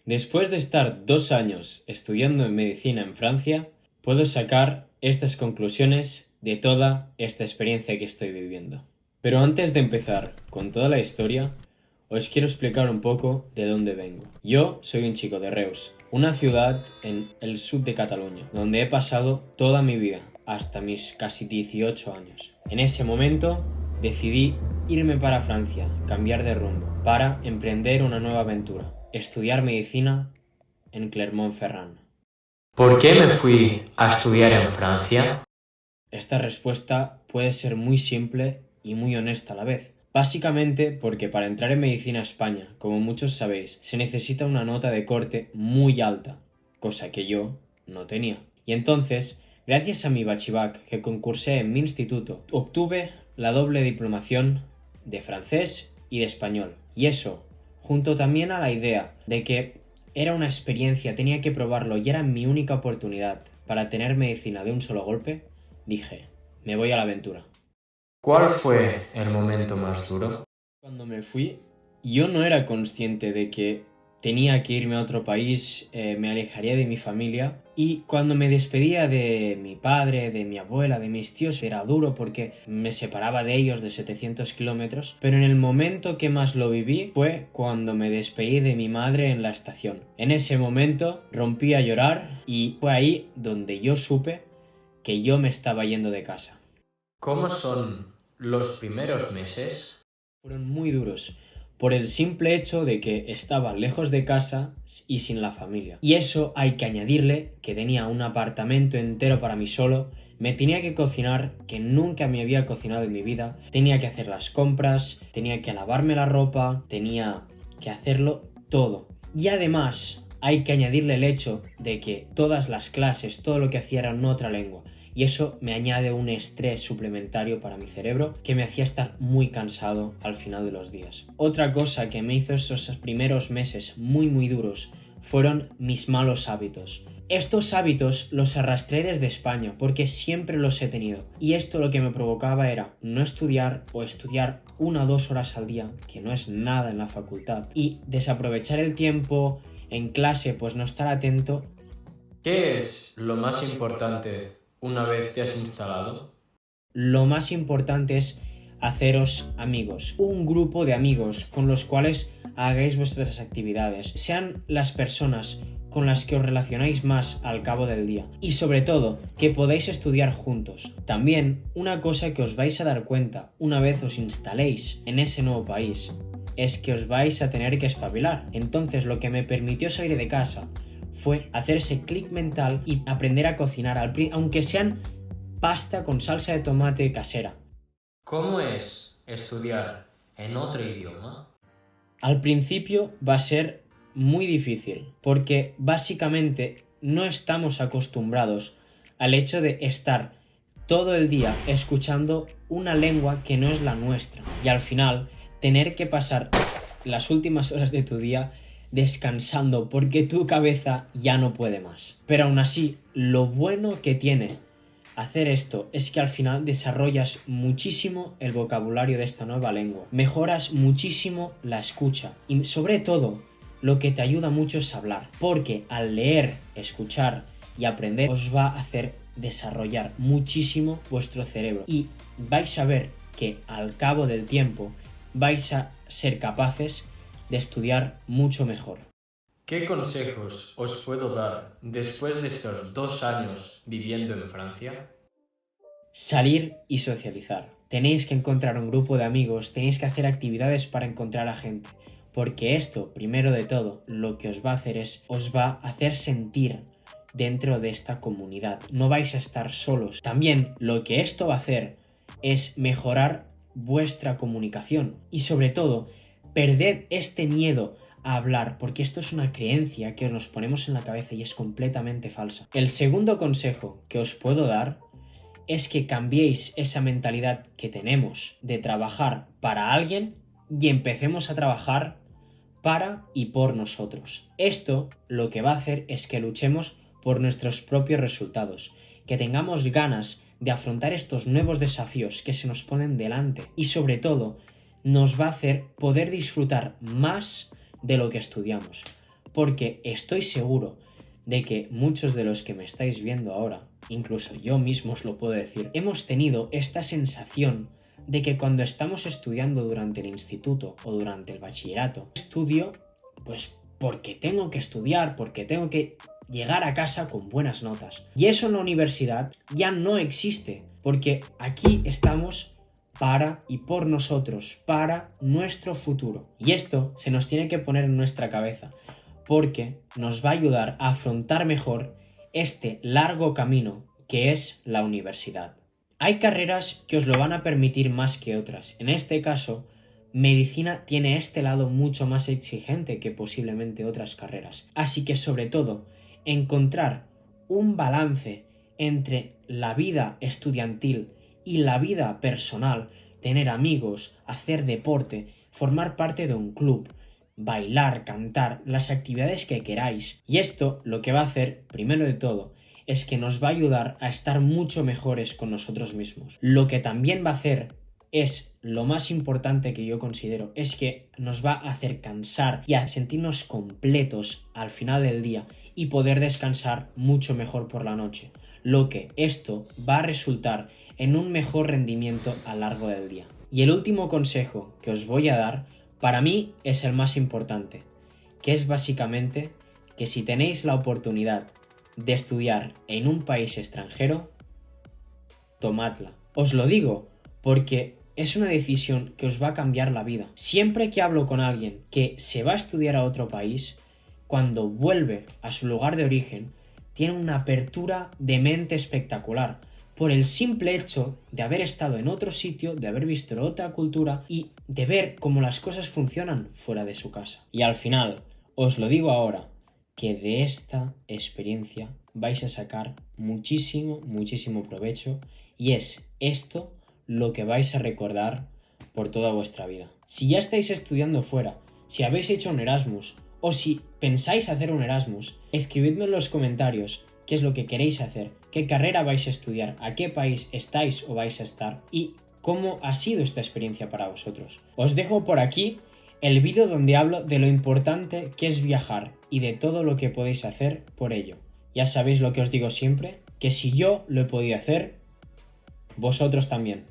Después de estar 2 años estudiando en medicina en Francia, puedo sacar estas conclusiones de toda esta experiencia que estoy viviendo. Pero antes de empezar con toda la historia, os quiero explicar un poco de dónde vengo. Yo soy un chico de Reus, una ciudad en el sur de Cataluña, donde he pasado toda mi vida, hasta mis casi 18 años. En ese momento decidí irme para Francia, cambiar de rumbo, para emprender una nueva aventura, estudiar medicina en Clermont-Ferrand. ¿Por qué me fui a estudiar en Francia? Esta respuesta puede ser muy simple y muy honesta a la vez. Básicamente porque para entrar en medicina a España, como muchos sabéis, se necesita una nota de corte muy alta, cosa que yo no tenía. Y entonces, gracias a mi bachivac que concursé en mi instituto, obtuve la doble diplomación de francés y de español. Y eso, junto también a la idea de que era una experiencia, tenía que probarlo y era mi única oportunidad para tener medicina de un solo golpe, dije, me voy a la aventura. ¿Cuál fue el momento más duro? Cuando me fui, yo no era consciente de que tenía que irme a otro país, me alejaría de mi familia, y cuando me despedía de mi padre, de mi abuela, de mis tíos, era duro porque me separaba de ellos de 700 kilómetros, pero en el momento que más lo viví fue cuando me despedí de mi madre en la estación. En ese momento rompí a llorar y fue ahí donde yo supe que yo me estaba yendo de casa. ¿Cómo son los primeros meses? Fueron muy duros, por el simple hecho de que estaba lejos de casa y sin la familia. Y eso hay que añadirle que tenía un apartamento entero para mí solo, me tenía que cocinar, que nunca me había cocinado en mi vida, tenía que hacer las compras, tenía que lavarme la ropa, tenía que hacerlo todo. Y además hay que añadirle el hecho de que todas las clases, todo lo que hacía era en otra lengua. Y eso me añade un estrés suplementario para mi cerebro que me hacía estar muy cansado al final de los días. Otra cosa que me hizo esos primeros meses muy duros fueron mis malos hábitos. Estos hábitos los arrastré desde España porque siempre los he tenido. Y esto lo que me provocaba era no estudiar o estudiar 1 o 2 horas al día, que no es nada en la facultad, y desaprovechar el tiempo en clase, pues no estar atento. ¿Qué es lo más importante una vez te has instalado? Lo más importante es haceros amigos, un grupo de amigos con los cuales hagáis vuestras actividades, sean las personas con las que os relacionáis más al cabo del día y sobre todo que podáis estudiar juntos. También una cosa que os vais a dar cuenta una vez os instaléis en ese nuevo país es que os vais a tener que espabilar. Entonces lo que me permitió salir de casa fue hacer ese clic mental y aprender a cocinar, aunque sean pasta con salsa de tomate casera. ¿Cómo es estudiar en otro idioma? Al principio va a ser muy difícil, porque básicamente no estamos acostumbrados al hecho de estar todo el día escuchando una lengua que no es la nuestra y al final tener que pasar las últimas horas de tu día descansando porque tu cabeza ya no puede más. Pero aún así, lo bueno que tiene hacer esto es que al final desarrollas muchísimo el vocabulario de esta nueva lengua, mejoras muchísimo la escucha y sobre todo lo que te ayuda mucho es hablar, porque al leer, escuchar y aprender os va a hacer desarrollar muchísimo vuestro cerebro y vais a ver que al cabo del tiempo vais a ser capaces de estudiar mucho mejor. ¿Qué consejos os puedo dar después de estos 2 años viviendo en Francia? Salir y socializar. Tenéis que encontrar un grupo de amigos, tenéis que hacer actividades para encontrar a gente, porque esto, primero de todo, lo que os va a hacer es, os va a hacer sentir dentro de esta comunidad. No vais a estar solos. También lo que esto va a hacer es mejorar vuestra comunicación y sobre todo, perded este miedo a hablar, porque esto es una creencia que nos ponemos en la cabeza y es completamente falsa. El segundo consejo que os puedo dar es que cambiéis esa mentalidad que tenemos de trabajar para alguien y empecemos a trabajar para y por nosotros. Esto lo que va a hacer es que luchemos por nuestros propios resultados, que tengamos ganas de afrontar estos nuevos desafíos que se nos ponen delante y sobre todo nos va a hacer poder disfrutar más de lo que estudiamos. porque estoy seguro de que muchos de los que me estáis viendo ahora, incluso yo mismo os lo puedo decir, hemos tenido esta sensación de que cuando estamos estudiando durante el instituto o durante el bachillerato, estudio pues porque tengo que estudiar, porque tengo que llegar a casa con buenas notas. Y eso en la universidad ya no existe, porque aquí estamos para y por nosotros, para nuestro futuro. Y esto se nos tiene que poner en nuestra cabeza, porque nos va a ayudar a afrontar mejor este largo camino que es la universidad. Hay carreras que os lo van a permitir más que otras. En este caso, medicina tiene este lado mucho más exigente que posiblemente otras carreras. Así que sobre todo, encontrar un balance entre la vida estudiantil y la vida personal, tener amigos, hacer deporte, formar parte de un club, bailar, cantar, las actividades que queráis. Y esto lo que va a hacer, primero de todo, es que nos va a ayudar a estar mucho mejores con nosotros mismos. Lo que también va a hacer es lo más importante que yo considero, es que nos va a hacer cansar y a sentirnos completos al final del día y poder descansar mucho mejor por la noche. Lo que esto va a resultar en un mejor rendimiento a lo largo del día. Y el último consejo que os voy a dar, para mí es el más importante, que es básicamente que si tenéis la oportunidad de estudiar en un país extranjero, tomadla. Os lo digo porque es una decisión que os va a cambiar la vida. Siempre que hablo con alguien que se va a estudiar a otro país, cuando vuelve a su lugar de origen, tiene una apertura de mente espectacular, por el simple hecho de haber estado en otro sitio, de haber visto otra cultura y de ver cómo las cosas funcionan fuera de su casa. Y al final, os lo digo ahora, que de esta experiencia vais a sacar muchísimo provecho, y es esto lo que vais a recordar por toda vuestra vida. Si ya estáis estudiando fuera, si habéis hecho un Erasmus o si pensáis hacer un Erasmus, escribidme en los comentarios qué es lo que queréis hacer, qué carrera vais a estudiar, a qué país estáis o vais a estar y cómo ha sido esta experiencia para vosotros. Os dejo por aquí el vídeo donde hablo de lo importante que es viajar y de todo lo que podéis hacer por ello. Ya sabéis lo que os digo siempre, que si yo lo he podido hacer, vosotros también.